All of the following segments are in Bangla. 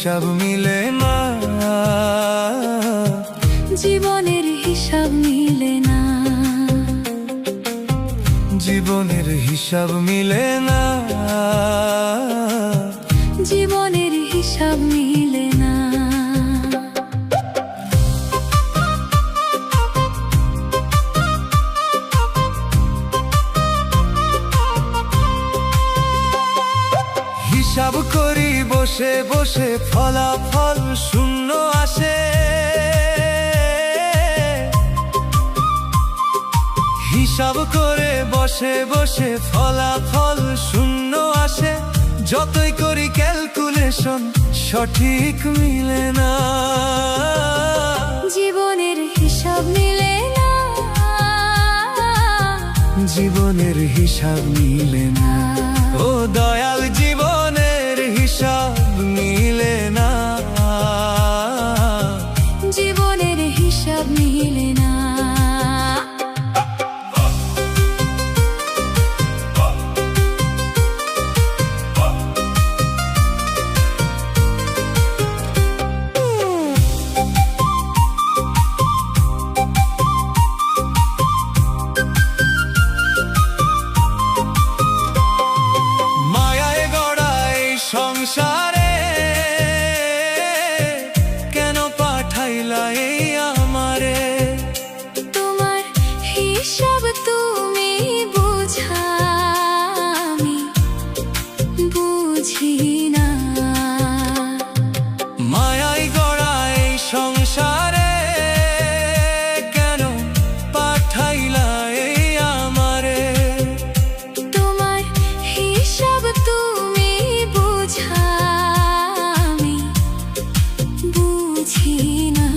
হিসাব মিলে না, জীবনের হিসাব মিলে না, জীবনের হিসাব মিলে না, জীবনের হিসাব মিলে না। হিসাব করি বসে বসে, ফলাফল শূন্য আসে। হিসাব করে বসে বসে, ফলাফল শূন্য আসে। যতই করি ক্যালকুলেশন, সঠিক মিলে না, জীবনের হিসাব মিলে না, জীবনের হিসাব মিলে না। ও দয়াল, জীবনের হিসাব মিলে না, জীবনের হিসাব মিলে না। সংসারে কেন পাঠাইলা এই আমারে? তোমার হিসাব তুমি বুঝা, আমি বুঝি না। মায়াই গড়া এই সংসারে কেন পাঠাইলা এই আমারে? তোমার হিসাব তুমি বুঝা, আমি বুঝি না।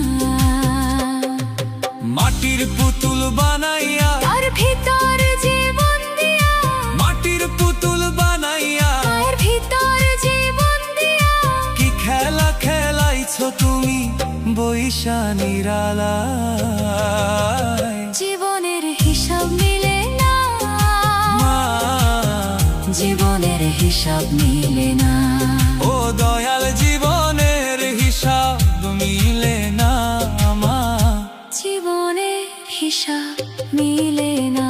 মাটির পুতুল বানাইয়া, তার ভিতর জীবন দিয়া, মাটির পুতুল বানাইয়া, তার ভিতর জীবন দিয়া, কি খেলা খেলাইছো তুমি বৈশা নিরালায়? জীবনের হিসাব মিলে না, জীবনের হিসাব মিলে না। ও দয়াল, জীবনের হিসাব মিলে না, আমার জীবনের হিসাব মিলে না।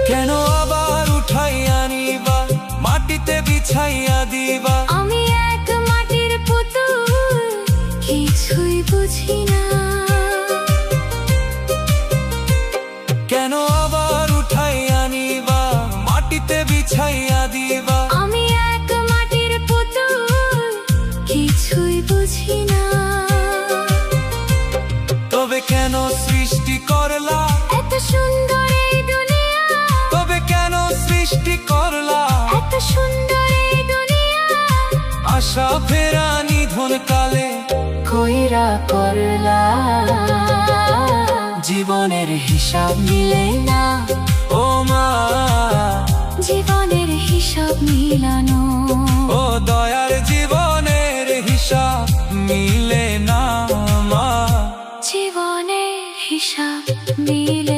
কেন আবার উঠাইয়া নিবা, মাটিতে বিছাইয়া দিবা? আমি এক মাটির পুতুল, কিছুই বুঝি না। কেন আবার উঠাইয়া নিবা, মাটিতে বিছাইয়া দিবা? আমি এক মাটির পুতুল, কিছুই বুঝি না। তবে কেন সৃষ্টি করলা এত সুন্দর এই দুনিয়া, তবে কেন সৃষ্টি করলা এত সুন্দর এই দুনিয়া, আশা ফেরা নিধন কালে কইরা করলা? জীবনের হিসাব মিলে না, ও মা, জীবনের হিসাব মিলানো। ও দয়ার, জীবনের হিসাব মিলে না, মা, জীবনের হিসাব মিলে